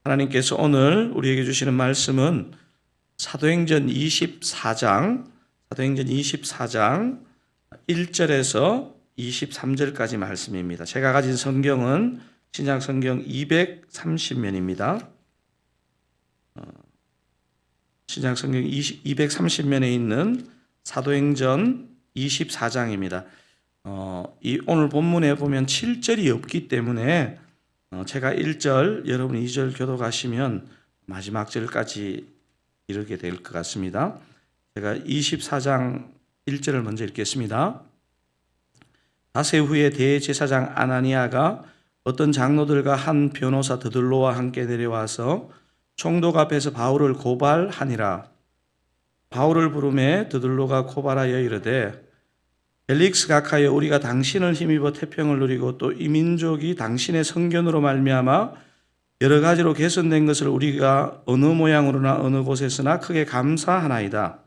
하나님께서 오늘 우리에게 주시는 말씀은 사도행전 24장 1절에서 23절까지 말씀입니다. 제가 가진 성경은 신약 성경 230면입니다. 신약 성경 230면에 있는 사도행전 24장입니다. 오늘 본문에 보면 7절이 없기 때문에 제가 1절, 여러분이 2절 교독하시면 마지막 절까지 이르게 될 것 같습니다. 제가 24장 1절을 먼저 읽겠습니다. 닷새 후에 대제사장 아나니아가 어떤 장로들과 한 변호사 드들로와 함께 내려와서 총독 앞에서 바울을 고발하니라. 바울을 부르매 드들로가 고발하여 이르되 벨릭스 각하여 우리가 당신을 힘입어 태평을 누리고 또 이 민족이 당신의 성견으로 말미암아 여러 가지로 개선된 것을 우리가 어느 모양으로나 어느 곳에서나 크게 감사하나이다.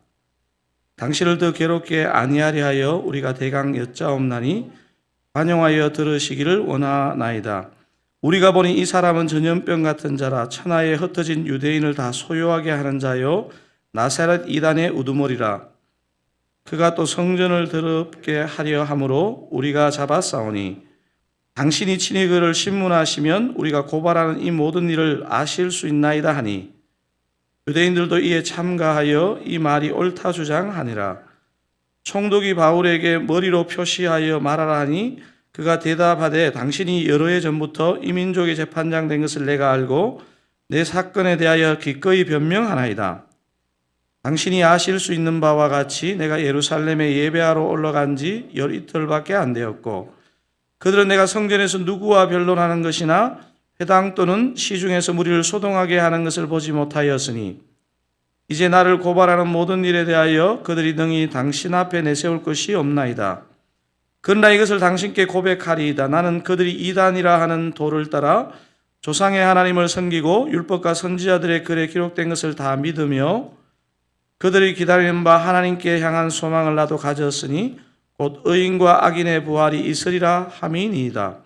당신을 더 괴롭게 아니하려 하여 우리가 대강 여짜옵나니 관용하여 들으시기를 원하나이다. 우리가 보니 이 사람은 전염병 같은 자라 천하에 흩어진 유대인을 다 소요하게 하는 자요 나사렛 이단의 우두머리라. 그가 또 성전을 더럽게 하려 함으로 우리가 잡아싸우니 당신이 친히 그를 신문하시면 우리가 고발하는 이 모든 일을 아실 수 있나이다 하니 유대인들도 이에 참가하여 이 말이 옳다 주장하니라. 총독이 바울에게 머리로 표시하여 말하라 하니 그가 대답하되 당신이 여러 해 전부터 이 민족의 재판장 된 것을 내가 알고 내 사건에 대하여 기꺼이 변명하나이다. 당신이 아실 수 있는 바와 같이 내가 예루살렘에 예배하러 올라간 지 열 이틀밖에 안 되었고 그들은 내가 성전에서 누구와 변론하는 것이나 회당 또는 시중에서 무리를 소동하게 하는 것을 보지 못하였으니 이제 나를 고발하는 모든 일에 대하여 그들이 능히 당신 앞에 내세울 것이 없나이다. 그러나 이것을 당신께 고백하리이다. 나는 그들이 이단이라 하는 도를 따라 조상의 하나님을 섬기고 율법과 선지자들의 글에 기록된 것을 다 믿으며 그들이 기다리는 바 하나님께 향한 소망을 나도 가졌으니 곧 의인과 악인의 부활이 있으리라 함이니이다.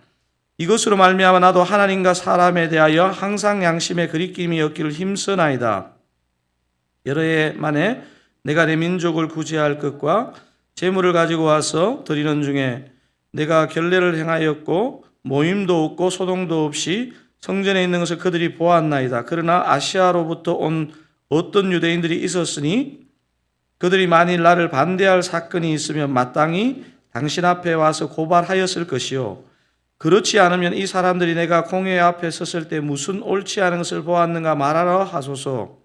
이것으로 말미암아 나도 하나님과 사람에 대하여 항상 양심의 그리낌이 없기를 힘쓰나이다. 여러 해 만에 내가 내 민족을 구제할 것과 재물을 가지고 와서 드리는 중에 내가 결례를 행하였고 모임도 없고 소동도 없이 성전에 있는 것을 그들이 보았나이다. 그러나 아시아로부터 온 어떤 유대인들이 있었으니 그들이 만일 나를 반대할 사건이 있으면 마땅히 당신 앞에 와서 고발하였을 것이요 그렇지 않으면 이 사람들이 내가 공회 앞에 섰을 때 무슨 옳지 않은 것을 보았는가 말하라 하소서.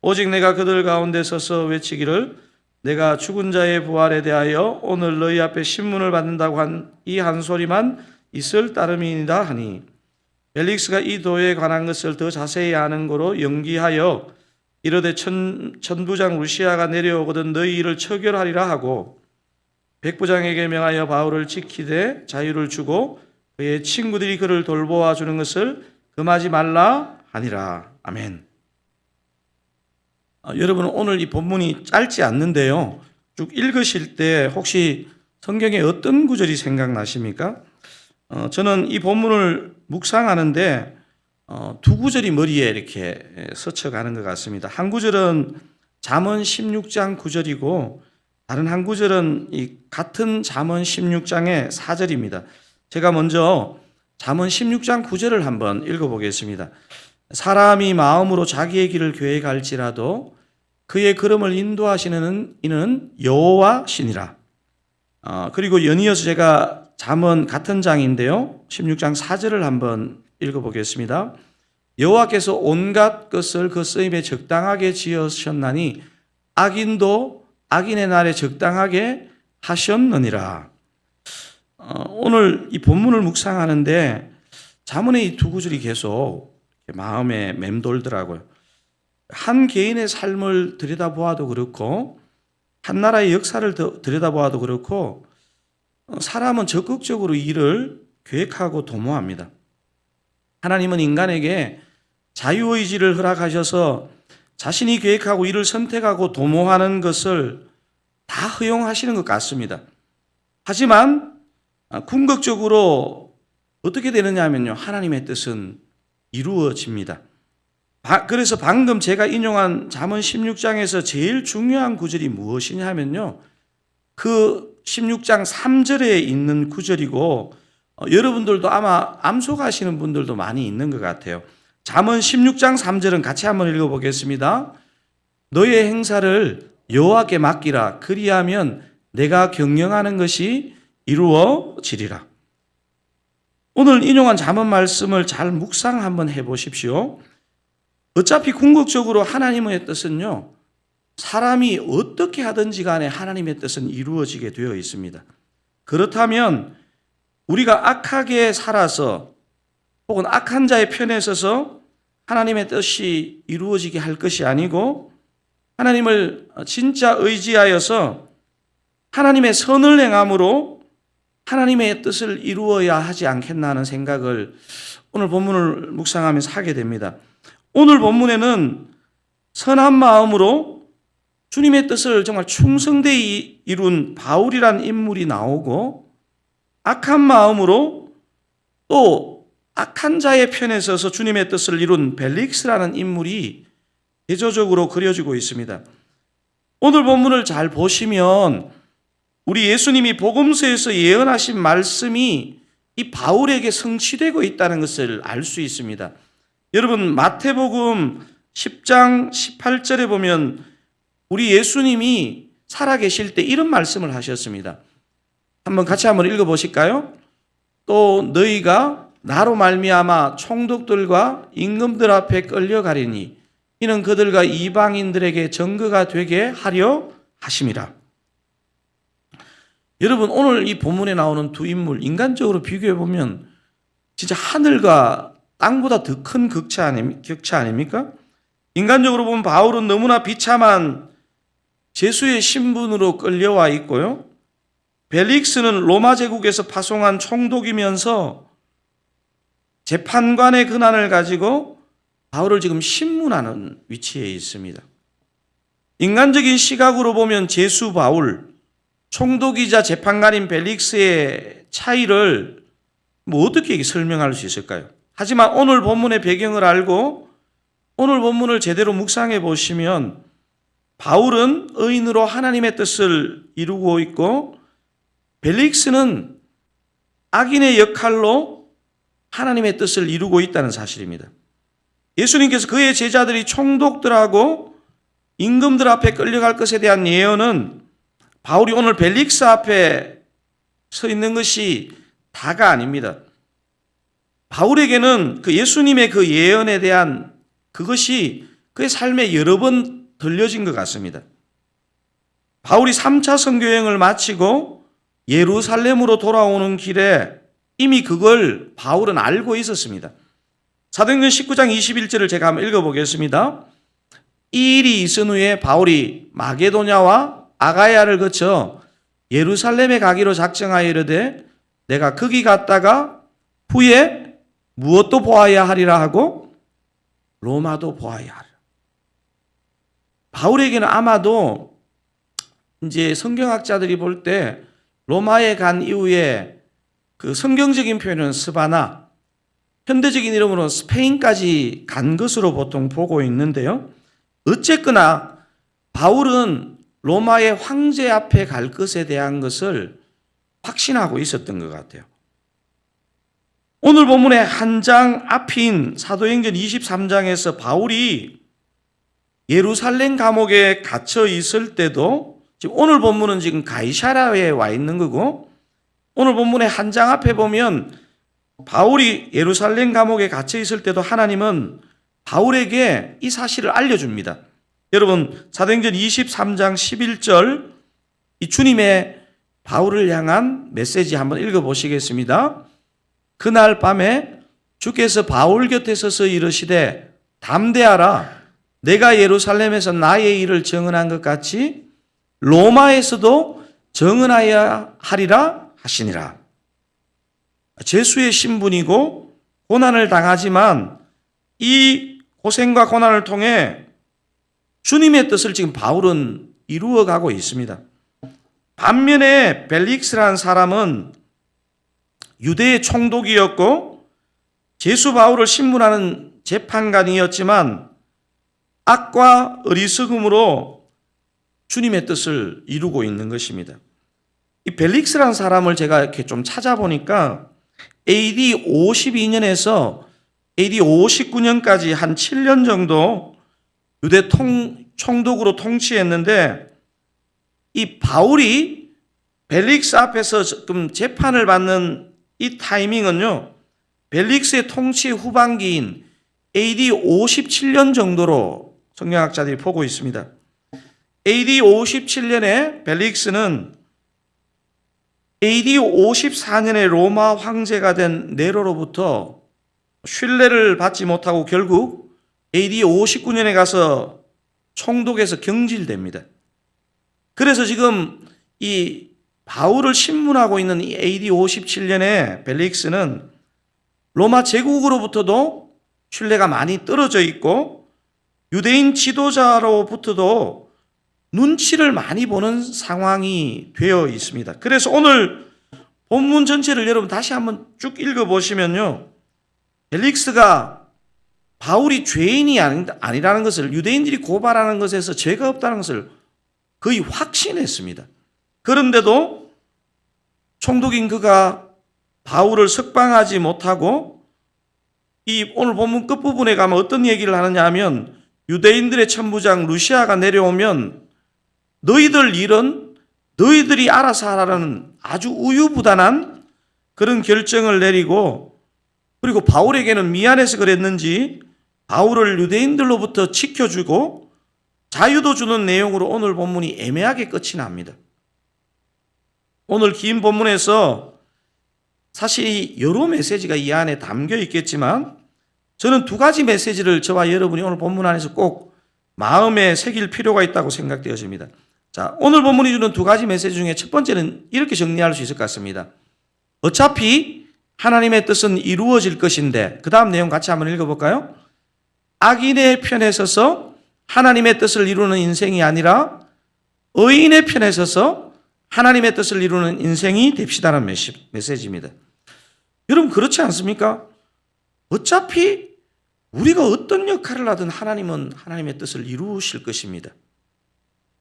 오직 내가 그들 가운데 서서 외치기를 내가 죽은 자의 부활에 대하여 오늘 너희 앞에 신문을 받는다고 한 이 한 소리만 있을 따름이니이다 하니 벨릭스가 이 도에 관한 것을 더 자세히 아는 거로 연기하여 이르되 천부장 루시아가 내려오거든 너희 일을 처결하리라 하고 백부장에게 명하여 바울을 지키되 자유를 주고 그의 친구들이 그를 돌보아 주는 것을 금하지 말라 하니라. 아멘. 여러분 오늘 이 본문이 짧지 않는데요. 쭉 읽으실 때 혹시 성경에 어떤 구절이 생각나십니까? 저는 이 본문을 묵상하는데 두 구절이 머리에 이렇게 스쳐가는 것 같습니다. 한 구절은 잠언 16장 9절이고 다른 한 구절은 이 같은 잠언 16장의 4절입니다. 제가 먼저 잠언 16장 9절을 한번 읽어보겠습니다. 사람이 마음으로 자기의 길을 계획할지라도 그의 걸음을 인도하시는 이는 여호와시니라. 그리고 연이어서 제가 잠언 같은 장인데요. 16장 4절을 한번 읽어보겠습니다. 여호와께서 온갖 것을 그 쓰임에 적당하게 지으셨나니 악인도 악인의 날에 적당하게 하셨느니라. 오늘 이 본문을 묵상하는데 잠언의 이 두 구절이 계속 마음에 맴돌더라고요. 한 개인의 삶을 들여다보아도 그렇고 한 나라의 역사를 들여다보아도 그렇고 사람은 적극적으로 일을 계획하고 도모합니다. 하나님은 인간에게 자유의지를 허락하셔서 자신이 계획하고 일을 선택하고 도모하는 것을 다 허용하시는 것 같습니다. 하지만 궁극적으로 어떻게 되느냐 하면요. 하나님의 뜻은 이루어집니다. 그래서 방금 제가 인용한 잠언 16장에서 제일 중요한 구절이 무엇이냐 하면요, 그 16장 3절에 있는 구절이고, 여러분들도 아마 암송하시는 분들도 많이 있는 것 같아요. 잠언 16장 3절은 같이 한번 읽어보겠습니다. 너의 행사를 여호와께 맡기라. 그리하면 내가 경영하는 것이 이루어지리라. 오늘 인용한 잠언 말씀을 잘 묵상 한번 해보십시오. 어차피 궁극적으로 하나님의 뜻은요, 사람이 어떻게 하든지 간에 하나님의 뜻은 이루어지게 되어 있습니다. 그렇다면 우리가 악하게 살아서 혹은 악한 자의 편에 서서 하나님의 뜻이 이루어지게 할 것이 아니고, 하나님을 진짜 의지하여서 하나님의 선을 행함으로 하나님의 뜻을 이루어야 하지 않겠나 하는 생각을 오늘 본문을 묵상하면서 하게 됩니다. 오늘 본문에는 선한 마음으로 주님의 뜻을 정말 충성되이 이룬 바울이란 인물이 나오고, 악한 마음으로 또 악한 자의 편에 서서 주님의 뜻을 이룬 벨릭스라는 인물이 대조적으로 그려지고 있습니다. 오늘 본문을 잘 보시면 우리 예수님이 복음서에서 예언하신 말씀이 이 바울에게 성취되고 있다는 것을 알 수 있습니다. 여러분, 마태복음 10장 18절에 보면 우리 예수님이 살아계실 때 이런 말씀을 하셨습니다. 같이 한번 읽어보실까요? 또 너희가 나로 말미암아 총독들과 임금들 앞에 끌려가리니 이는 그들과 이방인들에게 증거가 되게 하려 하심이라. 여러분, 오늘 이 본문에 나오는 두 인물, 인간적으로 비교해 보면 진짜 하늘과 땅보다 더 큰 격차 아닙니까? 인간적으로 보면 바울은 너무나 비참한 죄수의 신분으로 끌려와 있고요, 벨릭스는 로마 제국에서 파송한 총독이면서 재판관의 권한을 가지고 바울을 지금 신문하는 위치에 있습니다. 인간적인 시각으로 보면 죄수 바울, 총독이자 재판관인 벨릭스의 차이를 어떻게 설명할 수 있을까요? 하지만 오늘 본문의 배경을 알고 오늘 본문을 제대로 묵상해 보시면 바울은 의인으로 하나님의 뜻을 이루고 있고, 벨릭스는 악인의 역할로 하나님의 뜻을 이루고 있다는 사실입니다. 예수님께서 그의 제자들이 총독들하고 임금들 앞에 끌려갈 것에 대한 예언은 바울이 오늘 벨릭스 앞에 서 있는 것이 다가 아닙니다. 바울에게는 그 예수님의 그 예언에 대한 그것이 그의 삶에 여러 번 들려진 것 같습니다. 바울이 3차 선교여행을 마치고 예루살렘으로 돌아오는 길에 이미 그걸 바울은 알고 있었습니다. 사도행전 19장 21절을 제가 한번 읽어보겠습니다. 이 일이 있은 후에 바울이 마게도냐와 아가야를 거쳐 예루살렘에 가기로 작정하여 이르되 내가 거기 갔다가 후에 무엇도 보아야 하리라 하고 로마도 보아야 하리라. 바울에게는 아마도 이제 성경학자들이 볼 때 로마에 간 이후에 그 성경적인 표현은 스바나, 현대적인 이름으로 스페인까지 간 것으로 보통 보고 있는데요. 어쨌거나 바울은 로마의 황제 앞에 갈 것에 대한 것을 확신하고 있었던 것 같아요. 오늘 본문의 한 장 앞인 사도행전 23장에서 바울이 예루살렘 감옥에 갇혀 있을 때도, 지금 오늘 본문은 지금 가이사랴에 와 있는 거고, 오늘 본문의 한 장 앞에 보면 바울이 예루살렘 감옥에 갇혀 있을 때도 하나님은 바울에게 이 사실을 알려줍니다. 여러분, 사도행전 23장 11절 이 주님의 바울을 향한 메시지 한번 읽어보시겠습니다. 그날 밤에 주께서 바울 곁에 서서 이르시되 담대하라, 내가 예루살렘에서 나의 일을 증언한 것 같이 로마에서도 증언하여야 하리라 하시니라. 죄수의 신분이고 고난을 당하지만 이 고생과 고난을 통해 주님의 뜻을 지금 바울은 이루어가고 있습니다. 반면에 벨릭스라는 사람은 유대의 총독이었고 죄수 바울을 신문하는 재판관이었지만 악과 어리석음으로 주님의 뜻을 이루고 있는 것입니다. 이 벨릭스라는 사람을 제가 이렇게 좀 찾아보니까 AD 52년에서 AD 59년까지 한 7년 정도 유대 총독으로 통치했는데, 이 바울이 벨릭스 앞에서 지금 재판을 받는 이 타이밍은요, 벨릭스의 통치 후반기인 AD 57년 정도로 성경학자들이 보고 있습니다. AD 57년에 벨릭스는 AD 54년에 로마 황제가 된 네로로부터 신뢰를 받지 못하고 결국 AD 59년에 가서 총독에서 경질됩니다. 그래서 지금 이 바울을 신문하고 있는 이 AD 57년에 벨릭스는 로마 제국으로부터도 신뢰가 많이 떨어져 있고 유대인 지도자로부터도 눈치를 많이 보는 상황이 되어 있습니다. 그래서 오늘 본문 전체를 여러분 다시 한번 쭉 읽어보시면요, 벨릭스가 바울이 죄인이 아니라는 것을, 유대인들이 고발하는 것에서 죄가 없다는 것을 거의 확신했습니다. 그런데도 총독인 그가 바울을 석방하지 못하고, 이 오늘 본문 끝부분에 가면 어떤 얘기를 하느냐 하면, 유대인들의 천부장 루시아가 내려오면 너희들 일은 너희들이 알아서 하라는 아주 우유부단한 그런 결정을 내리고, 그리고 바울에게는 미안해서 그랬는지 바울을 유대인들로부터 지켜주고 자유도 주는 내용으로 오늘 본문이 애매하게 끝이 납니다. 오늘 긴 본문에서 사실 여러 메시지가 이 안에 담겨 있겠지만, 저는 두 가지 메시지를 저와 여러분이 오늘 본문 안에서 꼭 마음에 새길 필요가 있다고 생각되어집니다. 자, 오늘 본문이 주는 두 가지 메시지 중에 첫 번째는 이렇게 정리할 수 있을 것 같습니다. 어차피 하나님의 뜻은 이루어질 것인데, 그 다음 내용 같이 한번 읽어볼까요? 악인의 편에 서서 하나님의 뜻을 이루는 인생이 아니라 의인의 편에 서서 하나님의 뜻을 이루는 인생이 됩시다는 메시지입니다. 여러분, 그렇지 않습니까? 어차피 우리가 어떤 역할을 하든 하나님은 하나님의 뜻을 이루실 것입니다.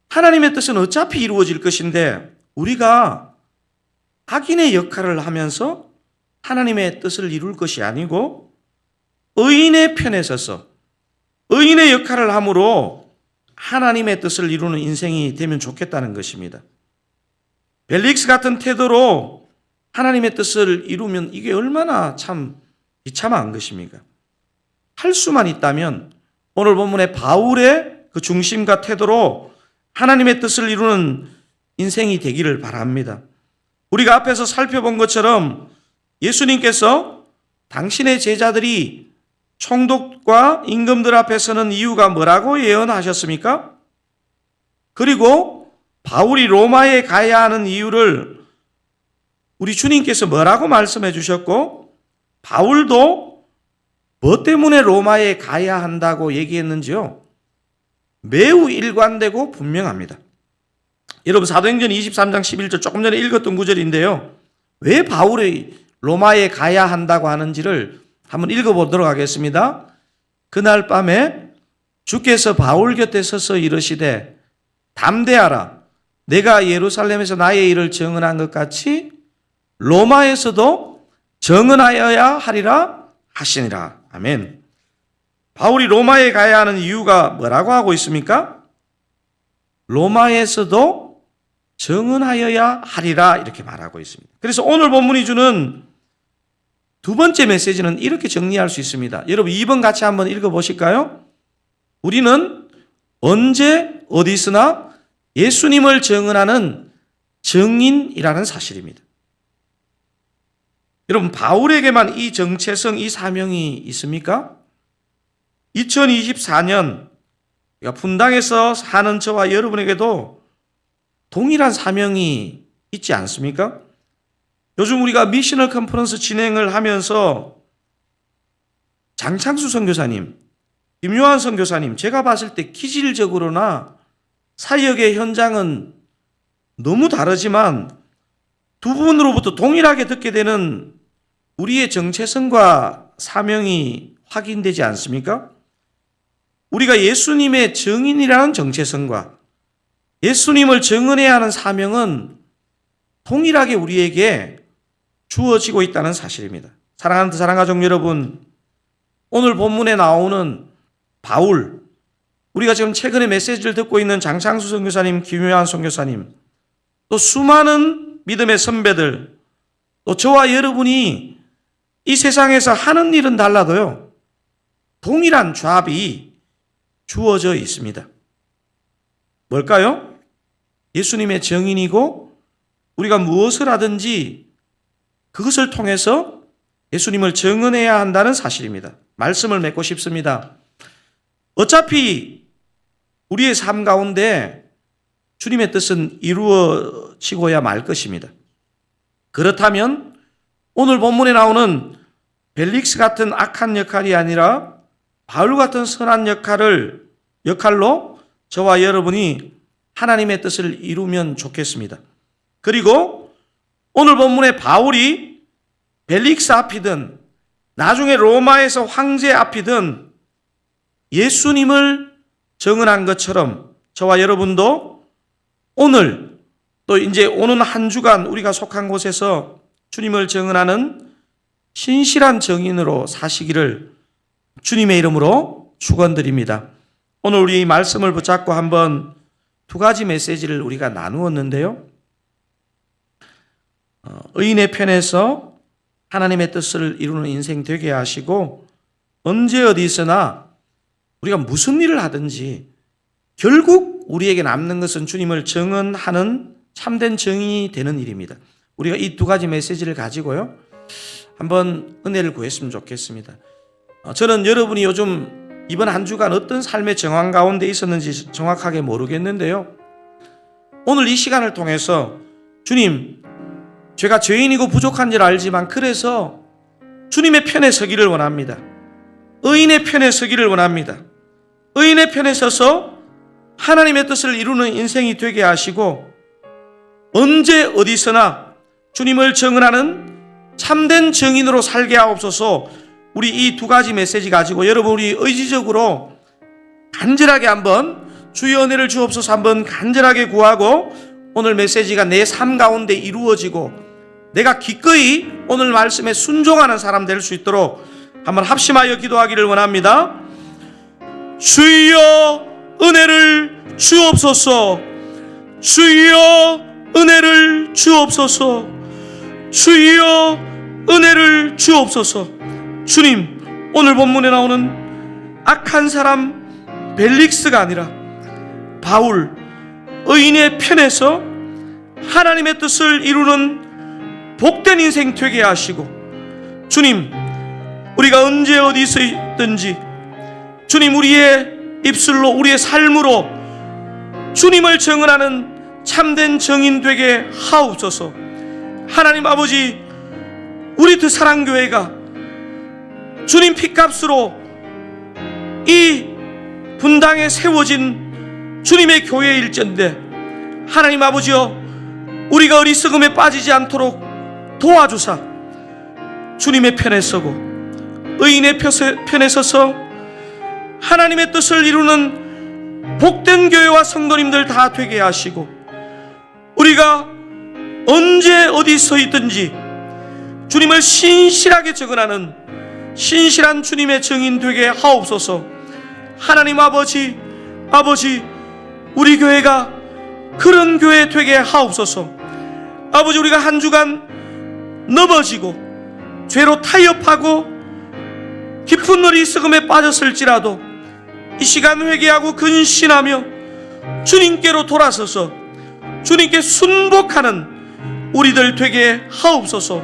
하나님의 뜻은 어차피 이루어질 것인데, 우리가 악인의 역할을 하면서 하나님의 뜻을 이룰 것이 아니고 의인의 편에 서서 의인의 역할을 함으로 하나님의 뜻을 이루는 인생이 되면 좋겠다는 것입니다. 벨릭스 같은 태도로 하나님의 뜻을 이루면 이게 얼마나 참 비참한 것입니까? 할 수만 있다면 오늘 본문의 바울의 그 중심과 태도로 하나님의 뜻을 이루는 인생이 되기를 바랍니다. 우리가 앞에서 살펴본 것처럼 예수님께서 당신의 제자들이 총독과 임금들 앞에 서는 이유가 뭐라고 예언하셨습니까? 그리고 바울이 로마에 가야 하는 이유를 우리 주님께서 뭐라고 말씀해 주셨고, 바울도 뭐 때문에 로마에 가야 한다고 얘기했는지요? 매우 일관되고 분명합니다. 여러분, 사도행전 23장 11절 조금 전에 읽었던 구절인데요, 왜 바울이 로마에 가야 한다고 하는지를 한번 읽어보도록 하겠습니다. 그날 밤에 주께서 바울 곁에 서서 이르시되 담대하라, 내가 예루살렘에서 나의 일을 증언한 것 같이 로마에서도 증언하여야 하리라 하시니라. 아멘. 바울이 로마에 가야 하는 이유가 뭐라고 하고 있습니까? 로마에서도 증언하여야 하리라 이렇게 말하고 있습니다. 그래서 오늘 본문이 주는 두 번째 메시지는 이렇게 정리할 수 있습니다. 여러분 2번 같이 한번 읽어보실까요? 우리는 언제 어디서나 예수님을 증언하는 증인이라는 사실입니다. 여러분, 바울에게만 이 정체성, 이 사명이 있습니까? 2024년 분당에서 사는 저와 여러분에게도 동일한 사명이 있지 않습니까? 요즘 우리가 미셔널 컨퍼런스 진행을 하면서 장창수 선교사님, 김요한 선교사님, 제가 봤을 때 기질적으로나 사역의 현장은 너무 다르지만 두 분으로부터 동일하게 듣게 되는 우리의 정체성과 사명이 확인되지 않습니까? 우리가 예수님의 증인이라는 정체성과 예수님을 증언해야 하는 사명은 동일하게 우리에게 주어지고 있다는 사실입니다. 사랑하는 사랑가족 여러분, 오늘 본문에 나오는 바울, 우리가 지금 최근에 메시지를 듣고 있는 장창수 선교사님, 김효한 선교사님, 또 수많은 믿음의 선배들, 또 저와 여러분이 이 세상에서 하는 일은 달라도요, 동일한 잡이 주어져 있습니다. 뭘까요? 예수님의 증인이고 우리가 무엇을 하든지 그것을 통해서 예수님을 증언해야 한다는 사실입니다. 말씀을 맺고 싶습니다. 어차피 우리의 삶 가운데 주님의 뜻은 이루어지고야 말 것입니다. 그렇다면 오늘 본문에 나오는 벨릭스 같은 악한 역할이 아니라 바울 같은 선한 역할로 저와 여러분이 하나님의 뜻을 이루면 좋겠습니다. 그리고 오늘 본문에 바울이 벨릭스 앞이든 나중에 로마에서 황제 앞이든 예수님을 증언한 것처럼 저와 여러분도 오늘 또 이제 오는 한 주간 우리가 속한 곳에서 주님을 증언하는 신실한 증인으로 사시기를 주님의 이름으로 축원드립니다. 오늘 우리 말씀을 붙잡고 한번 두 가지 메시지를 우리가 나누었는데요. 의인의 편에서 하나님의 뜻을 이루는 인생 되게 하시고 언제 어디서나 우리가 무슨 일을 하든지 결국 우리에게 남는 것은 주님을 증언하는 참된 증인이 되는 일입니다. 우리가 이 두 가지 메시지를 가지고요, 한번 은혜를 구했으면 좋겠습니다. 저는 여러분이 요즘 이번 한 주간 어떤 삶의 정황 가운데 있었는지 정확하게 모르겠는데요, 오늘 이 시간을 통해서 주님, 제가 죄인이고 부족한 줄 알지만 그래서 주님의 편에 서기를 원합니다. 의인의 편에 서기를 원합니다. 의인의 편에 서서 하나님의 뜻을 이루는 인생이 되게 하시고 언제 어디서나 주님을 증언하는 참된 증인으로 살게 하옵소서. 우리 이 두 가지 메시지 가지고 여러분 우리 의지적으로 간절하게 한번 주의 은혜를 주옵소서 한번 간절하게 구하고 오늘 메시지가 내 삶 가운데 이루어지고 내가 기꺼이 오늘 말씀에 순종하는 사람 될 수 있도록 한번 합심하여 기도하기를 원합니다. 주여 은혜를 주옵소서. 주여 은혜를 주옵소서. 주여 은혜를 주옵소서. 주님, 오늘 본문에 나오는 악한 사람 벨릭스가 아니라 바울, 의인의 편에서 하나님의 뜻을 이루는 복된 인생 되게 하시고 주님, 우리가 언제 어디서 있든지 주님 우리의 입술로 우리의 삶으로 주님을 증언하는 참된 증인 되게 하옵소서. 하나님 아버지, 우리 두 사랑교회가 주님 피값으로 이 분당에 세워진 주님의 교회일전데 하나님 아버지여, 우리가 어리석음에 빠지지 않도록 도와주사 주님의 편에 서고 의인의 편에 서서 하나님의 뜻을 이루는 복된 교회와 성도님들 다 되게 하시고 우리가 언제 어디서 있든지 주님을 신실하게 증언하는 신실한 주님의 증인 되게 하옵소서. 하나님 아버지, 우리 교회가 그런 교회 되게 하옵소서. 아버지, 우리가 한 주간 넘어지고 죄로 타협하고 깊은 어리석음에 빠졌을지라도 이 시간 회개하고 근신하며 주님께로 돌아서서 주님께 순복하는 우리들 되게 하옵소서.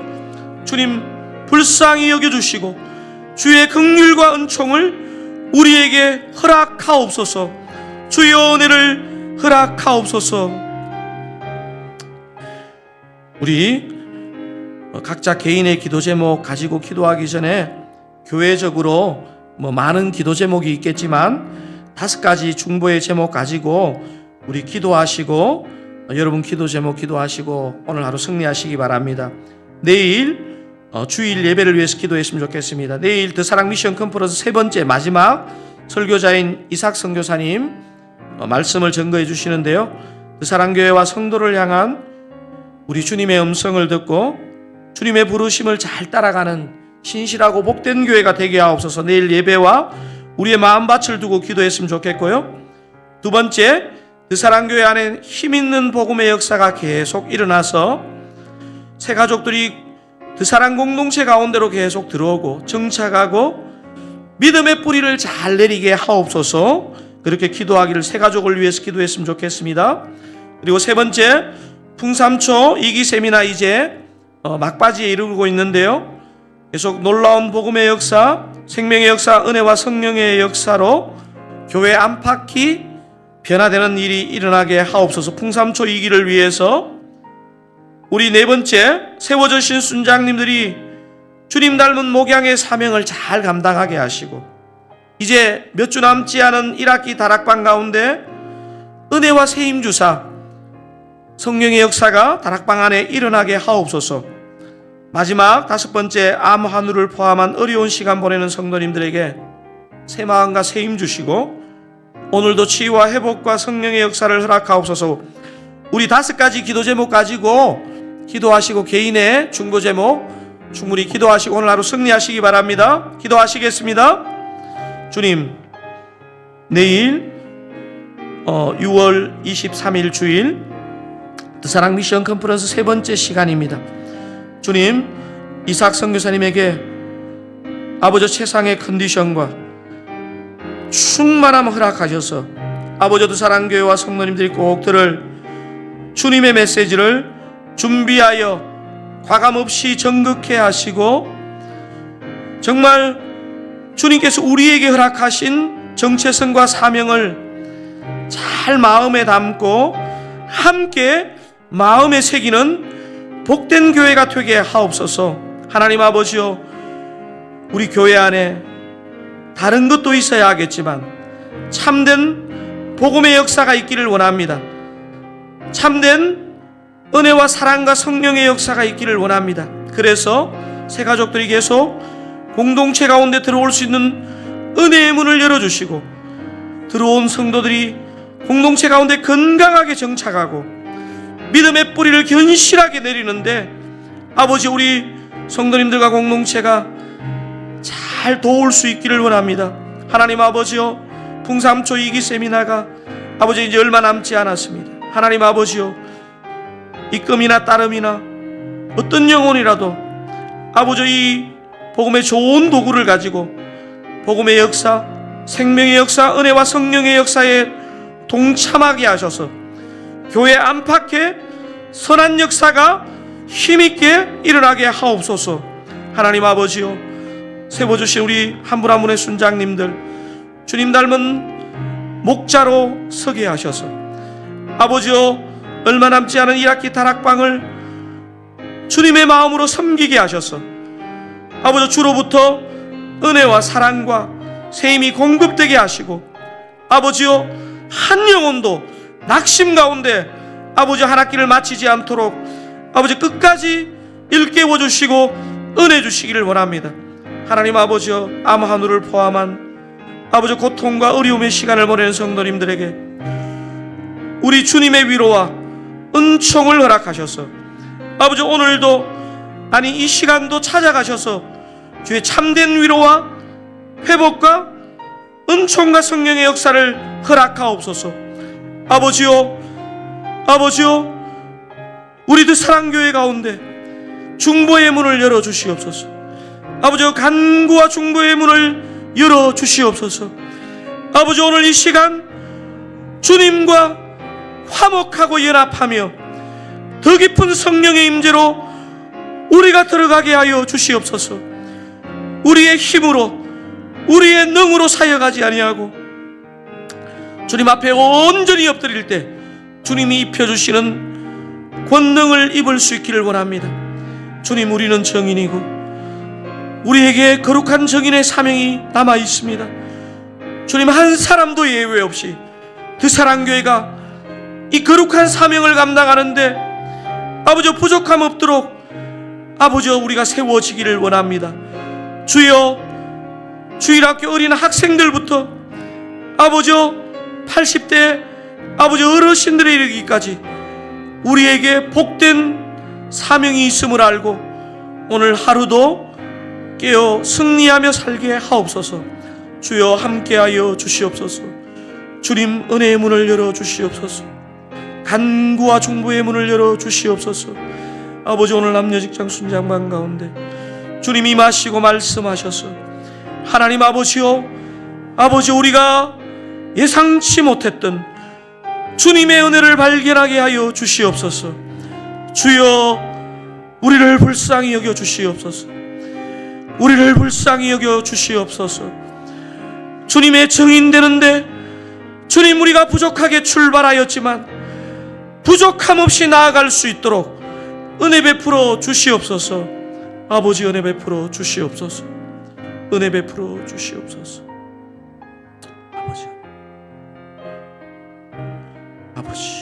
주님 불쌍히 여겨주시고 주의 긍휼과 은총을 우리에게 허락하옵소서. 주의 은혜를 허락하옵소서. 우리 각자 개인의 기도 제목 가지고 기도하기 전에 교회적으로 많은 기도 제목이 있겠지만 5가지 중보의 제목 가지고 우리 기도하시고 여러분 기도 제목 기도하시고 오늘 하루 승리하시기 바랍니다. 내일 주일 예배를 위해서 기도했으면 좋겠습니다. 내일 더 사랑 미션 컨퍼런스 3번째 마지막 설교자인 이삭 선교사님 말씀을 증거해 주시는데요. 드사랑교회와 성도를 향한 우리 주님의 음성을 듣고 주님의 부르심을 잘 따라가는 신실하고 복된 교회가 되게 하옵소서. 내일 예배와 우리의 마음밭을 두고 기도했으면 좋겠고요. 두 번째, 드사랑교회 안에 힘있는 복음의 역사가 계속 일어나서 새 가족들이 드사랑 공동체 가운데로 계속 들어오고 정착하고 믿음의 뿌리를 잘 내리게 하옵소서. 그렇게 기도하기를 새 가족을 위해서 기도했으면 좋겠습니다. 그리고 세 번째, 풍삼초 2기 세미나 이제 막바지에 이르고 있는데요. 계속 놀라운 복음의 역사, 생명의 역사, 은혜와 성령의 역사로 교회 안팎이 변화되는 일이 일어나게 하옵소서. 풍삼초 2기를 위해서 우리 네 번째, 세워주신 순장님들이 주님 닮은 목양의 사명을 잘 감당하게 하시고 이제 몇 주 남지 않은 1학기 다락방 가운데 은혜와 세임 주사 성령의 역사가 다락방 안에 일어나게 하옵소서. 마지막 다섯 번째, 암 환우를 포함한 어려운 시간 보내는 성도님들에게 새 마음과 새 힘 주시고 오늘도 치유와 회복과 성령의 역사를 허락하옵소서. 우리 5가지 기도 제목 가지고 기도하시고 개인의 중보 제목 충분히 기도하시고 오늘 하루 승리하시기 바랍니다. 기도하시겠습니다. 주님, 내일 6월 23일 주일 드사랑 미션 컨퍼런스 세 번째 시간입니다. 주님, 이삭 선교사님에게 아버지 최상의 컨디션과 충만함 허락하셔서 아버지 드사랑교회와 성도님들이 꼭 들을 주님의 메시지를 준비하여 과감없이 전극해 하시고 정말 주님께서 우리에게 허락하신 정체성과 사명을 잘 마음에 담고 함께 마음에 새기는 복된 교회가 되게 하옵소서. 하나님 아버지요, 우리 교회 안에 다른 것도 있어야 하겠지만 참된 복음의 역사가 있기를 원합니다. 참된 은혜와 사랑과 성령의 역사가 있기를 원합니다. 그래서 새 가족들이 계속 공동체 가운데 들어올 수 있는 은혜의 문을 열어주시고 들어온 성도들이 공동체 가운데 건강하게 정착하고 믿음의 뿌리를 견실하게 내리는데 아버지 우리 성도님들과 공동체가 잘 도울 수 있기를 원합니다. 하나님 아버지요, 풍삼초 2기 세미나가 아버지 이제 얼마 남지 않았습니다. 하나님 아버지요, 입금이나 따름이나 어떤 영혼이라도 아버지 이 복음의 좋은 도구를 가지고 복음의 역사, 생명의 역사, 은혜와 성령의 역사에 동참하게 하셔서 교회 안팎에 선한 역사가 힘있게 일어나게 하옵소서. 하나님 아버지요, 세워주신 우리 한 분 한 분의 순장님들 주님 닮은 목자로 서게 하셔서 아버지요, 얼마 남지 않은 1학기 다락방을 주님의 마음으로 섬기게 하셔서 아버지 주로부터 은혜와 사랑과 세임이 공급되게 하시고 아버지요, 한 영혼도 낙심 가운데 아버지 한 학기를 마치지 않도록 아버지 끝까지 일깨워 주시고 은혜 주시기를 원합니다. 하나님 아버지요, 암 환우를 포함한 아버지 고통과 어려움의 시간을 보내는 성도님들에게 우리 주님의 위로와 은총을 허락하셔서 아버지 오늘도 아니 이 시간도 찾아가셔서 주의 참된 위로와 회복과 은총과 성령의 역사를 허락하옵소서. 아버지요, 아버지요, 우리 드사랑교회 가운데 중보의 문을 열어주시옵소서. 아버지요, 간구와 중보의 문을 열어주시옵소서. 아버지 오늘 이 시간 주님과 화목하고 연합하며 더 깊은 성령의 임재로 우리가 들어가게 하여 주시옵소서. 우리의 힘으로 우리의 능으로 사역하지 아니하고 주님 앞에 온전히 엎드릴 때 주님이 입혀주시는 권능을 입을 수 있기를 원합니다. 주님, 우리는 정인이고 우리에게 거룩한 정인의 사명이 남아 있습니다. 주님, 한 사람도 예외 없이 드사랑교회가 이 거룩한 사명을 감당하는데 아버지 부족함 없도록 아버지 우리가 세워지기를 원합니다. 주여, 주일학교 어린 학생들부터 아버지 80대 아버지 어르신들에 이르기까지 우리에게 복된 사명이 있음을 알고 오늘 하루도 깨어 승리하며 살게 하옵소서. 주여 함께하여 주시옵소서. 주님 은혜의 문을 열어 주시옵소서. 간구와 중보의 문을 열어 주시옵소서. 아버지 오늘 남녀직장 순장반 가운데 주님 임하시고 말씀하셔서 하나님 아버지요, 아버지 우리가 예상치 못했던 주님의 은혜를 발견하게 하여 주시옵소서. 주여 우리를 불쌍히 여겨 주시옵소서. 우리를 불쌍히 여겨 주시옵소서. 주님의 증인 되는데 주님 우리가 부족하게 출발하였지만 부족함 없이 나아갈 수 있도록 은혜 베풀어 주시옵소서. 아버지 은혜 베풀어 주시옵소서. 은혜 베풀어 주시옵소서. 아버지 아버지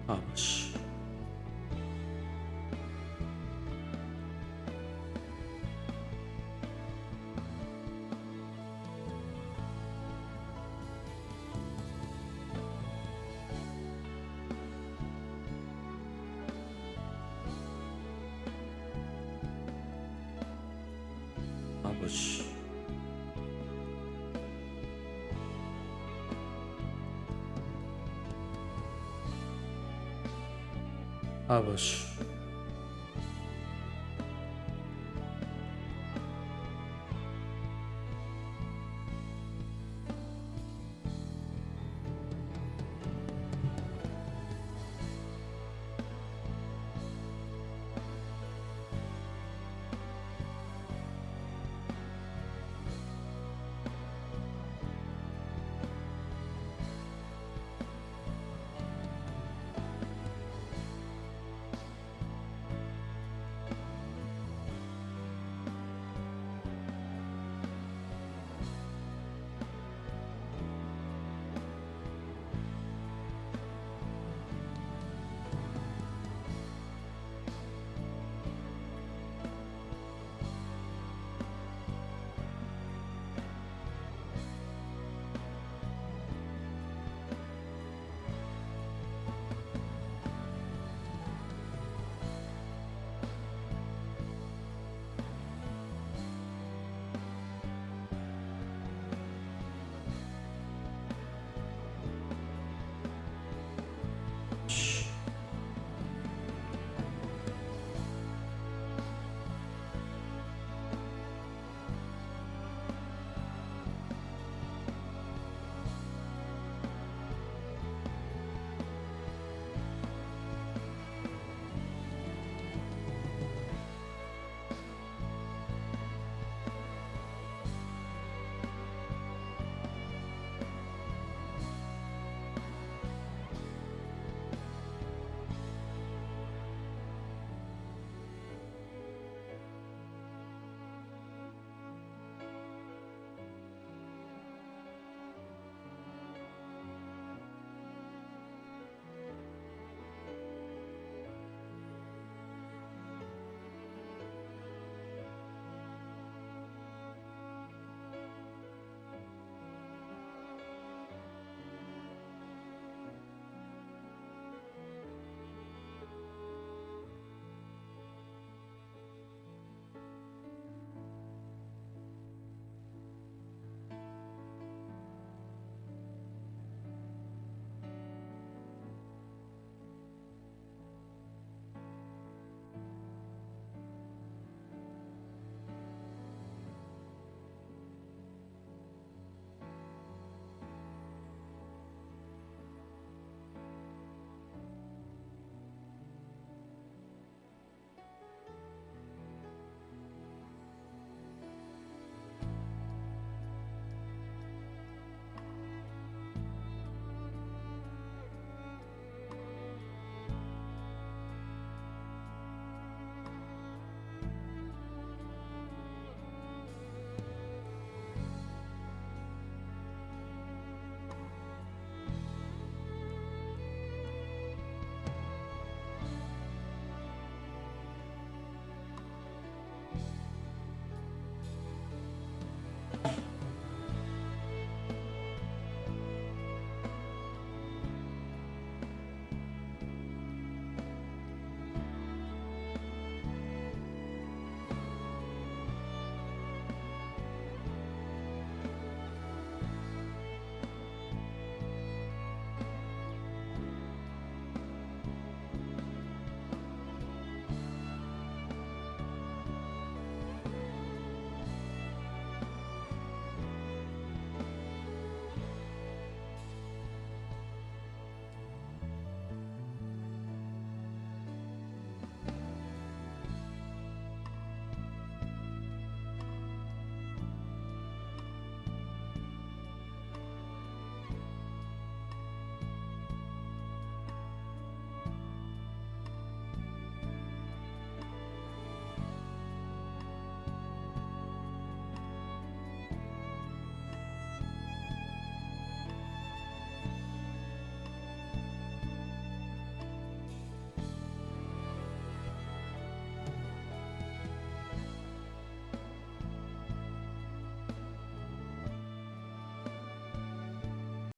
아버지 아버지 아버지